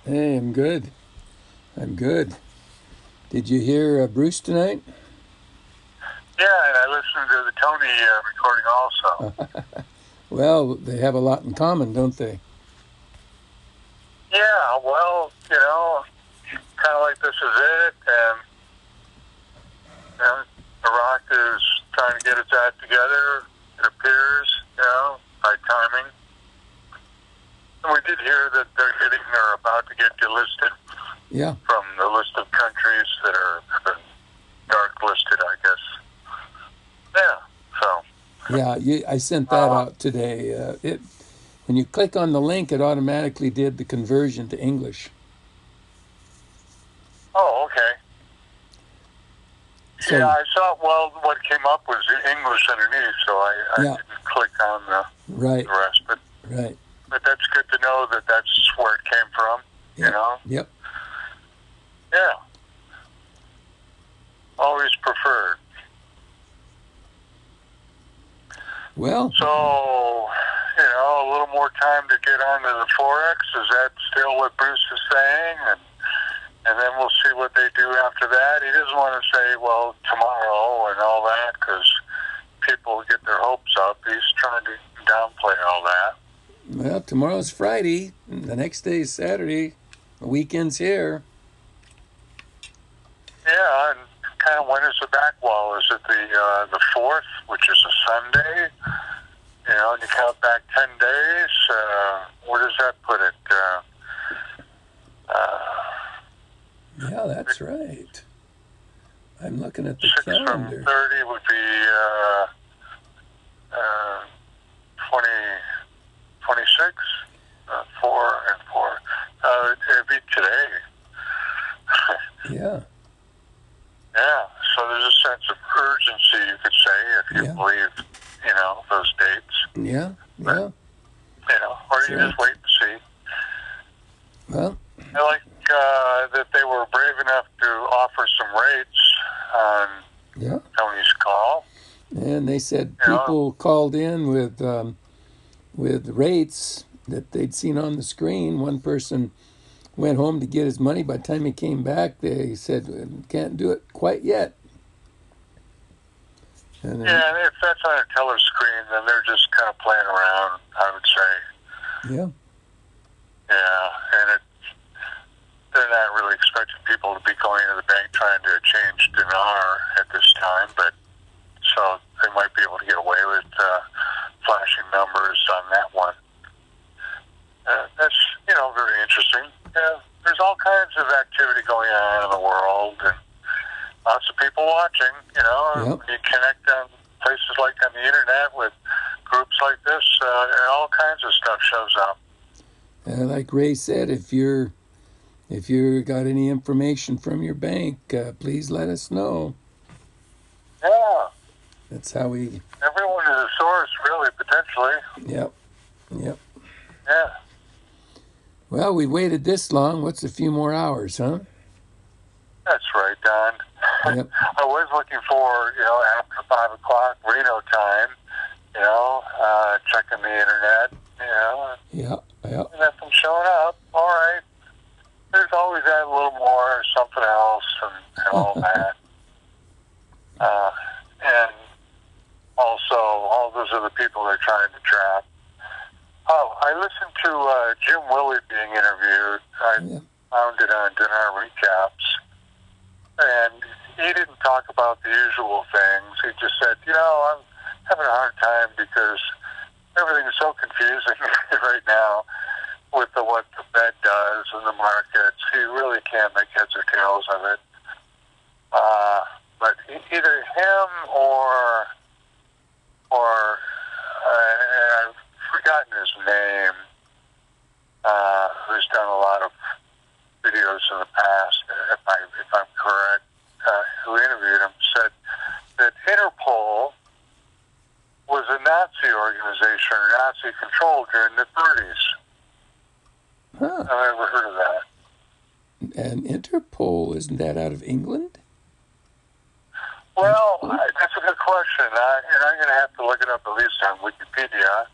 Hey, I'm good. I'm good. Did you hear Bruce tonight? Yeah, and I listened to the Tony recording also. Well, they have a lot in common, don't they? Yeah, well, kind of like this is it, and you know, Iraq is trying to get its act together. It appears, by timing. And we did hear that they're about to get delisted Yeah. from the list of countries that have been dark listed, I guess. Yeah, so. Yeah, I sent that Uh, out today. When you click on the link, it automatically did the conversion to English. oh, okay. Yeah, So, I saw. Well, what came up was English underneath, so I yeah, didn't click on right, the rest. right. But that's good to know that that's where it came from. You Yep, know, yep. yeah, always preferred. Well, So, a little more time to get onto the forex. Is that still what Bruce is saying? And then we'll see what they do after that. He doesn't want to say, well, tomorrow and all that, because people get their hopes up. He's trying to downplay all that. well, tomorrow's Friday. The next day is Saturday. The weekend's here. Yeah, and kind of when is the back wall? Is it the 4th, which is a Sunday? And you count back 10 days. Where does that put it? Uh, Yeah, that's right. I'm looking at the 6 from calendar. 30 would be uh, 20, 26. 4 and 4. It'd be today. Yeah, Yeah, so there's a sense of urgency, you could say, if you yeah, believe, those dates. yeah, But, yeah. or That's you just right. wait and see. Well, I like that they were brave enough to offer some rates on yeah. Tony's call. And they said You know, people called in with rates that they'd seen on the screen. One person went home to get his money. By the time he came back, they said, "Can't do it quite yet." And then, yeah, and if that's on a teller screen, then they're just kind of playing around, I would say. yeah, Yeah, and they're not really expecting people to be going to the bank trying to change dinar at this time, but so they might be able to get away with flashing numbers on that one. That's, very interesting. Yeah, there's all kinds of activity going on in the world, and lots of people watching. yep. When you connect on places like on the internet with groups like this, and all kinds of stuff shows up. And like Ray said, if you got any information from your bank, please let us know. Yeah, That's how we. everyone is a source, really, potentially. Yep, yep. Yeah. Well, we waited this long. What's a few more hours, huh? That's right, Don. Yep. I was looking for, after 5 o'clock Reno time, checking the internet, Yeah, yeah. nothing showing up. All right. There's always that little more, something else, and all that. And also, all those other people they're trying to trap. Oh, I listened to Jim Willey being interviewed. I Yeah. found it on Dinar Recaps. And he didn't talk about the usual things. He just said, I'm having a hard time because everything is so confusing right now with what the Fed does and the markets. He really can't make heads or tails of it. But either him or I've forgotten his name, who's done a lot of videos in the past, if I'm correct, who interviewed him, said that Interpol was a Nazi organization or Nazi control during the 30s. Huh. I've never heard of that. And Interpol, isn't that out of England? Well, that's a good question, and I'm going to have to look it up at least on Wikipedia.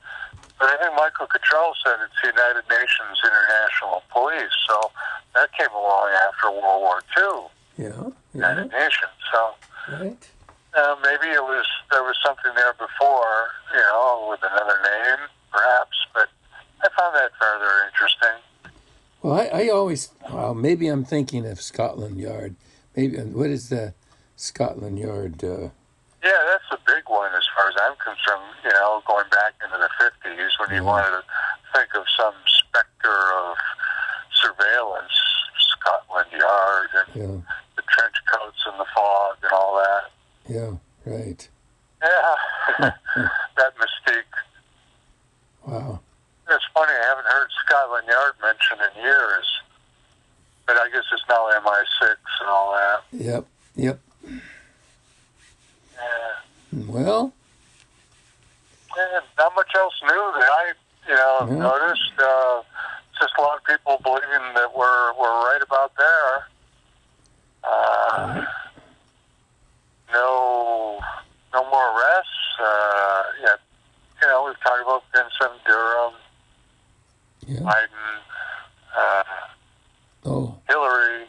But I think Michael Cottrell said it's the United Nations International Police, so that came along after World War II. Yeah. United Nations. So Right. maybe there was something there before, with another name, perhaps. But I found that rather interesting. Well, I always, well, maybe I'm thinking of Scotland Yard. Maybe, what is the Scotland Yard? Yeah, that's a big one as far as I'm concerned, going back into the 50s when you wanted to think of some specter of surveillance, Scotland Yard and the trench coats and the fog and all that. Yeah, right. Yeah, that mystique. Wow. It's funny, I haven't heard Scotland Yard mentioned in years, but I guess it's now MI6 and all that. Yep. Yeah. Well. Yeah, not much else new that I, noticed. Just a lot of people believing that we're right about there. No more arrests. Yet, we've talked about Vincent Durham, Biden, Hillary.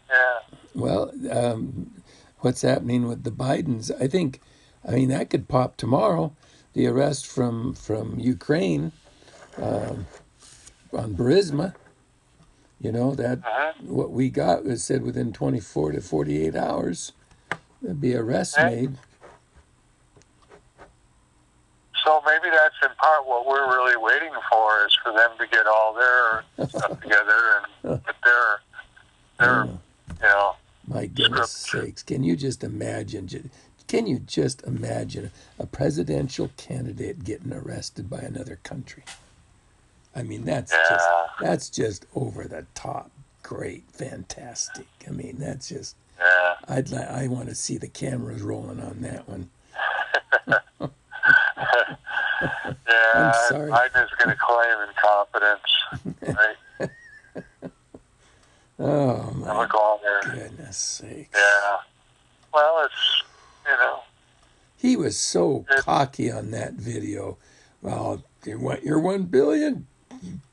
Yeah. Well, what's happening with the Bidens? I mean, that could pop tomorrow. The arrest from Ukraine on Burisma. What we got was said within 24 to 48 hours there'd be arrests made. So maybe that's in part what we're really waiting for, is for them to get all their stuff together and put their My goodness sakes, can you just imagine a presidential candidate getting arrested by another country? I mean, that's just over the top, great, fantastic. I mean, that's just. I want to see the cameras rolling on that one. I'm sorry. Biden is going to claim incompetence, right? Oh my goodness sakes! Yeah. Well, it's He was so cocky on that video. Well, you want your $1 billion?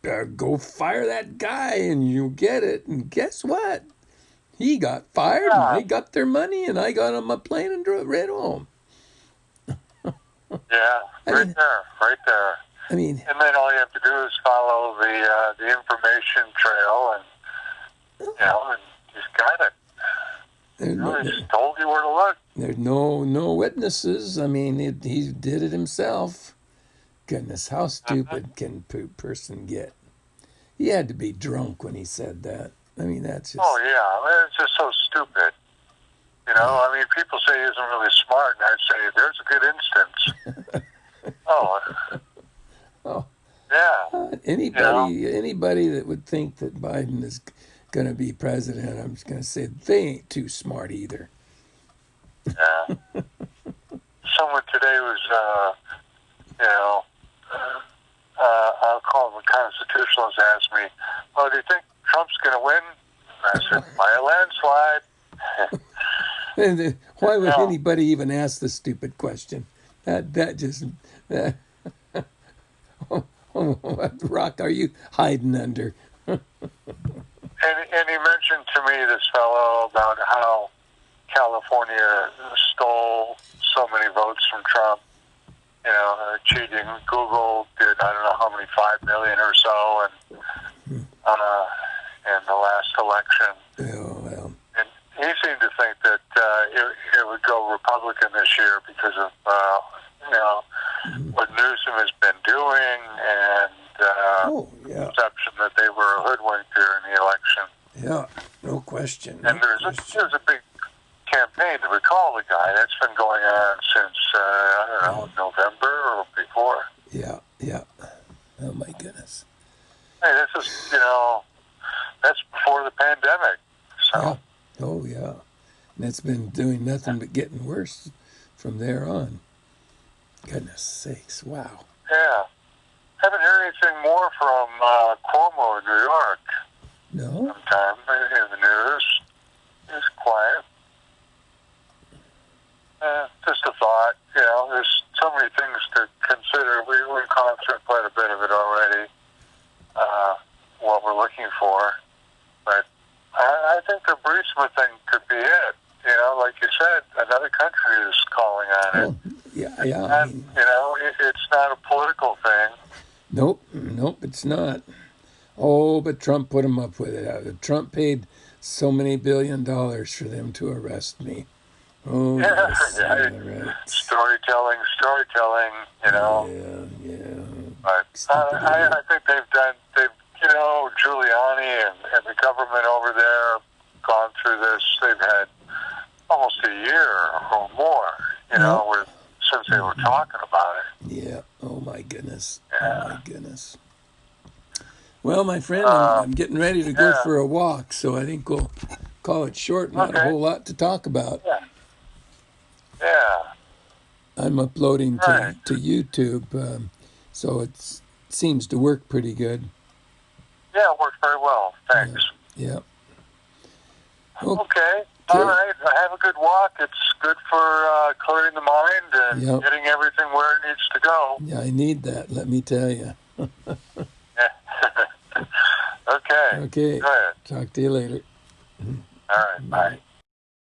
Go fire that guy and you'll get it. And guess what? He got fired and they got their money and I got on my plane and drove right home. Yeah, right there. I mean, and then all you have to do is follow the information trail, and and he's got it. He's told you where to look. There's no witnesses. I mean, he did it himself. Goodness, how stupid can a person get? He had to be drunk when he said that. I mean, that's just. Oh yeah, it's just so stupid. I mean, people say he isn't really smart, and I'd say there's a good instance. Yeah. Anybody that would think that Biden is going to be president, I'm just going to say they ain't too smart either. Yeah. Someone today was, I'll call him a constitutionalist, asked me, "Oh, do you think Trump's going to win?" I said, "By a landslide." And why would anybody even ask the stupid question? That just what rock are you hiding under? And he mentioned to me, this fellow, about how California stole so many votes from Trump. Cheating. Google did I don't know how many, 5 million or so, and in the last election. Oh well. And he seemed to think that it would go Republican this year because of what Newsom has been doing, and perception that they were hoodwinked here in the election. Yeah, no question. And there's a big campaign to recall the guy. That's been going on since November or before. Yeah. Oh my goodness. Hey, this is that's before the pandemic. So. Yeah. Oh yeah, and it's been doing nothing but getting worse from there on. Goodness sakes! Wow. Yeah. Haven't heard anything more from Cuomo in New York. No. Sometime in the news. It's quiet. Just a thought. There's so many things to consider. We've gone through quite a bit before. But I think the Burisma thing could be it. Like you said, another country is calling on it. Oh, yeah. And, it's not a political thing. Nope, it's not. Oh, but Trump put him up with it. Trump paid so many $billion for them to arrest me. Oh, Yeah, yes, yeah. right. Storytelling. Yeah. But Stupid I idiot. think Giuliani and the government over there gone through this. They've had almost a year or more, since they were talking about it. Yeah. Oh, my goodness. Yeah. Oh, my goodness. Well, my friend, I'm getting ready to go for a walk, so I think we'll call it short. Not a whole lot to talk about. Yeah. I'm uploading Right. to YouTube, so it seems to work pretty good. Yeah, it worked very well. Thanks. Yeah. Okay. All right. Have a good walk. It's good for clearing the mind and getting everything where it needs to go. Yeah, I need that, let me tell you. Okay. Okay. Go ahead. Talk to you later. All right. Bye.